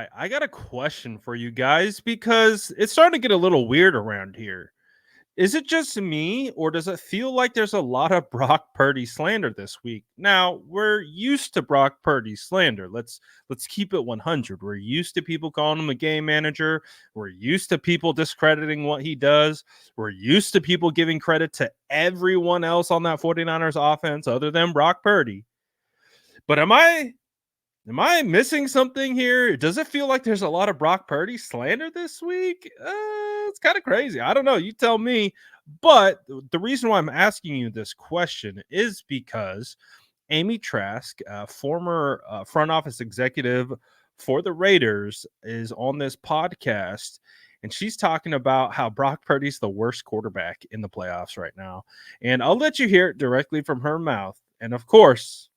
right, I got a question for you guys because it's starting to get a little weird around here. Is it just me, or does it feel like there's a lot of Brock Purdy slander this week? Now, we're used to Brock Purdy slander. Let's keep it 100. We're used to people calling him a game manager. We're used to people discrediting what he does. We're used to people giving credit to everyone else on that 49ers offense other than Brock Purdy. But am I missing something here? Does it feel like there's a lot of Brock Purdy slander this week? It's kind of crazy. I don't know. You tell me. But the reason why I'm asking you this question is because Amy Trask, former front office executive for the Raiders, is on this podcast. And she's talking about how Brock Purdy's the worst quarterback in the playoffs right now. And I'll let you hear it directly from her mouth. And of course,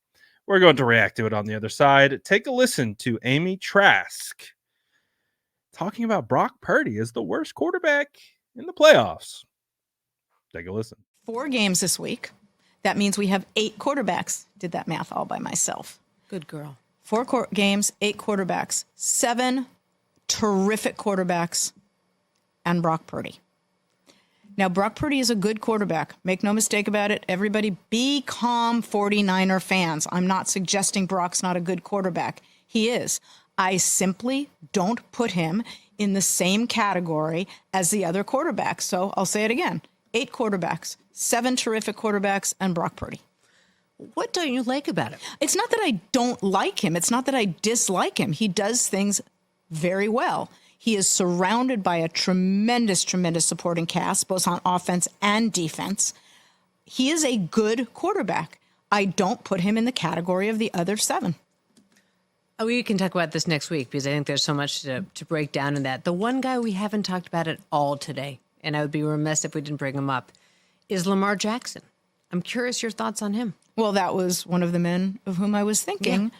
we're going to react to it on the other side. Take a listen to Amy Trask talking about Brock Purdy as the worst quarterback in the playoffs. Take a listen. 4 games this week. That means we have 8 quarterbacks. Did that math all by myself. Good girl. 4 games, 8 quarterbacks, 7 terrific quarterbacks, and Brock Purdy. Now, Brock Purdy is a good quarterback. Make no mistake about it. Everybody be calm, 49er fans. I'm not suggesting Brock's not a good quarterback. He is. I simply don't put him in the same category as the other quarterbacks. So I'll say it again. 8 quarterbacks, 7 terrific quarterbacks, and Brock Purdy. What don't you like about him? It's not that I don't like him. It's not that I dislike him. He does things very well. He is surrounded by a tremendous, tremendous supporting cast, both on offense and defense. He is a good quarterback. I don't put him in the category of the other 7. Oh, we can talk about this next week because I think there's so much to break down in that. The one guy we haven't talked about at all today, and I would be remiss if we didn't bring him up, is Lamar Jackson. I'm curious your thoughts on him. Well, that was one of the men of whom I was thinking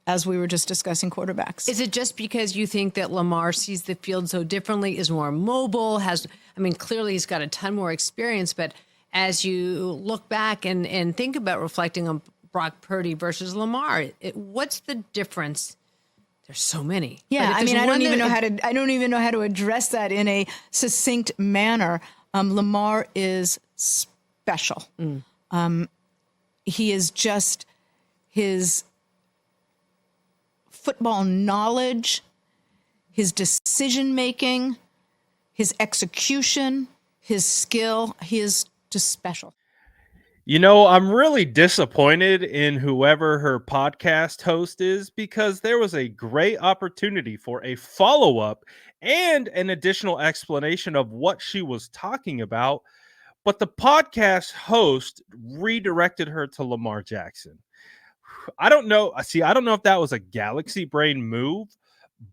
as we were just discussing quarterbacks. Is it just because you think that Lamar sees the field so differently, is more mobile, clearly he's got a ton more experience, but as you look back and think about reflecting on Brock Purdy versus Lamar, what's the difference? There's so many. Yeah, I don't even know how to address that in a succinct manner. Lamar is special. He is just his football knowledge, his decision-making, his execution, his skill. He is just special. You know, I'm really disappointed in whoever her podcast host is because there was a great opportunity for a follow-up and an additional explanation of what she was talking about, but the podcast host redirected her to Lamar Jackson. I don't know if that was a galaxy brain move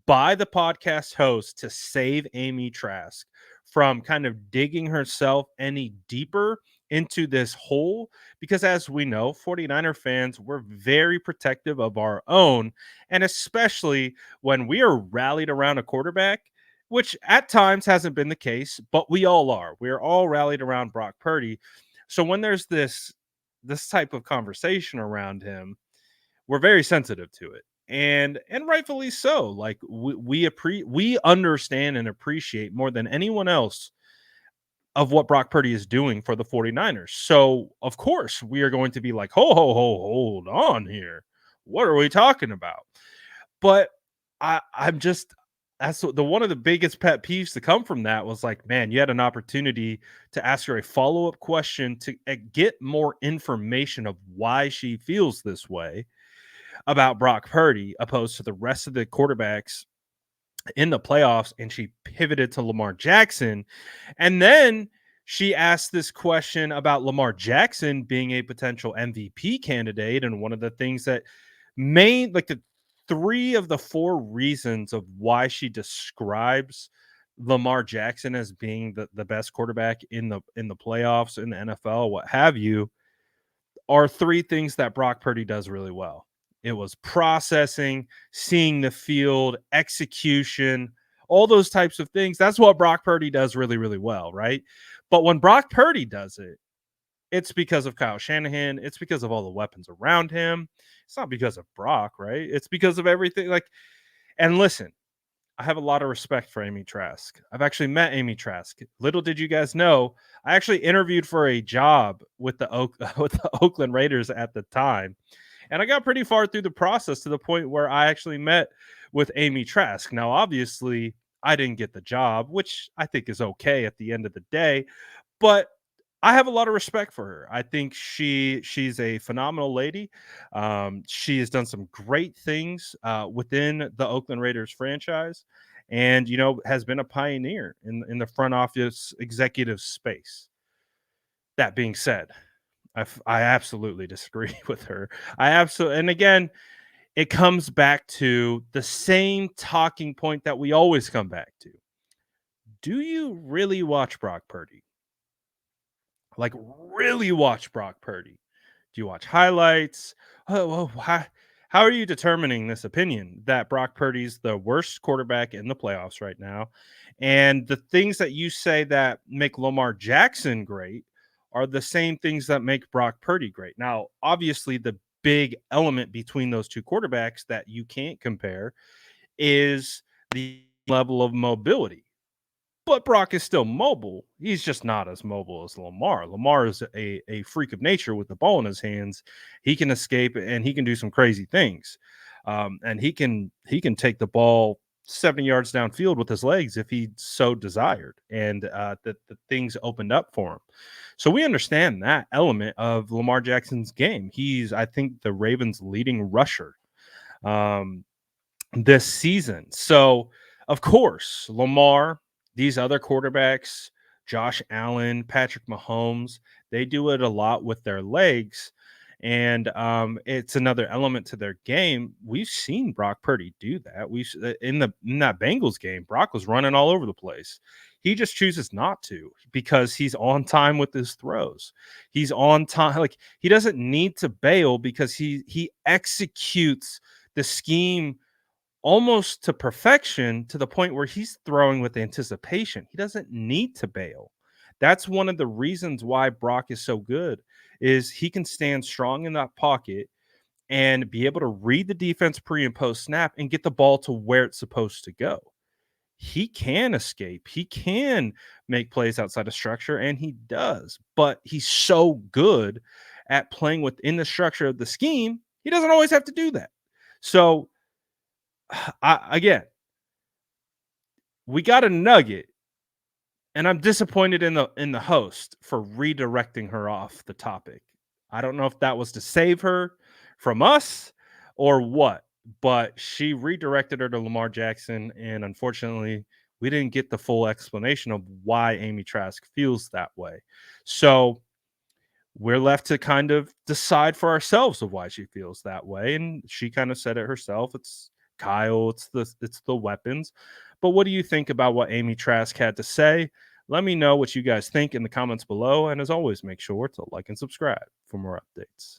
by the podcast host to save Amy Trask from kind of digging herself any deeper into this hole, because as we know, 49er fans, we're very protective of our own, and especially when we are rallied around a quarterback, which at times hasn't been the case, but we all are. We're all rallied around Brock Purdy. So when there's this type of conversation around him, we're very sensitive to it, and rightfully so. Like we understand and appreciate more than anyone else of what Brock Purdy is doing for the 49ers. So of course we are going to be like, hold on here. What are we talking about? But that's one of the biggest pet peeves to come from that was like, man, you had an opportunity to ask her a follow-up question to get more information of why she feels this way about Brock Purdy opposed to the rest of the quarterbacks in the playoffs, and she pivoted to Lamar Jackson. And then she asked this question about Lamar Jackson being a potential MVP candidate, and one of the things that the 3 of the 4 reasons of why she describes Lamar Jackson as being the best quarterback in the playoffs, in the NFL, what have you, are 3 things that Brock Purdy does really well. It was processing, seeing the field, execution, all those types of things. That's what Brock Purdy does really, really well, right? But when Brock Purdy does it, it's because of Kyle Shanahan. It's because of all the weapons around him. It's not because of Brock, right? It's because of everything. And listen, I have a lot of respect for Amy Trask. I've actually met Amy Trask. Little did you guys know, I actually interviewed for a job with the with the Oakland Raiders at the time, and I got pretty far through the process to the point where I actually met with Amy Trask. Now, obviously, I didn't get the job, which I think is okay at the end of the day, but I have a lot of respect for her. I think she's a phenomenal lady. She has done some great things within the Oakland Raiders franchise, and has been a pioneer in the front office executive space. That being said, I absolutely disagree with her. I absolutely, and again, it comes back to the same talking point that we always come back to. Do you really watch Brock Purdy? Like, really watch Brock Purdy? Do you watch highlights? How are you determining this opinion that Brock Purdy's the worst quarterback in the playoffs right now? And the things that you say that make Lamar Jackson great are the same things that make Brock Purdy great. Now, obviously, the big element between those two quarterbacks that you can't compare is the level of mobility. But Brock is still mobile. He's just not as mobile as Lamar. Lamar is a freak of nature with the ball in his hands. He can escape and he can do some crazy things. And he can take the ball 70 yards downfield with his legs if he so desired. And the things opened up for him. So we understand that element of Lamar Jackson's game. He's, I think, the Ravens' leading rusher. Um, this season. So, of course, Lamar, these other quarterbacks, Josh Allen, Patrick Mahomes, they do it a lot with their legs. And it's another element to their game. We've seen Brock Purdy do that. In that Bengals game, Brock was running all over the place. He just chooses not to because he's on time with his throws. He's on time. Like, he doesn't need to bail because he executes the scheme almost to perfection, to the point where he's throwing with anticipation. He doesn't need to bail. That's one of the reasons why Brock is so good, is he can stand strong in that pocket and be able to read the defense pre and post snap and get the ball to where it's supposed to go. He can escape. He can make plays outside of structure, and he does. But he's so good at playing within the structure of the scheme, he doesn't always have to do that. So again, we got a nugget, and I'm disappointed in the host for redirecting her off the topic. I don't know if that was to save her from us or what, but she redirected her to Lamar Jackson, and unfortunately, we didn't get the full explanation of why Amy Trask feels that way. So we're left to kind of decide for ourselves of why she feels that way. And she kind of said it herself. It's Kyle, it's the weapons. But what do you think about what Amy Trask had to say? Let me know what you guys think in the comments below. And as always, make sure to like and subscribe for more updates.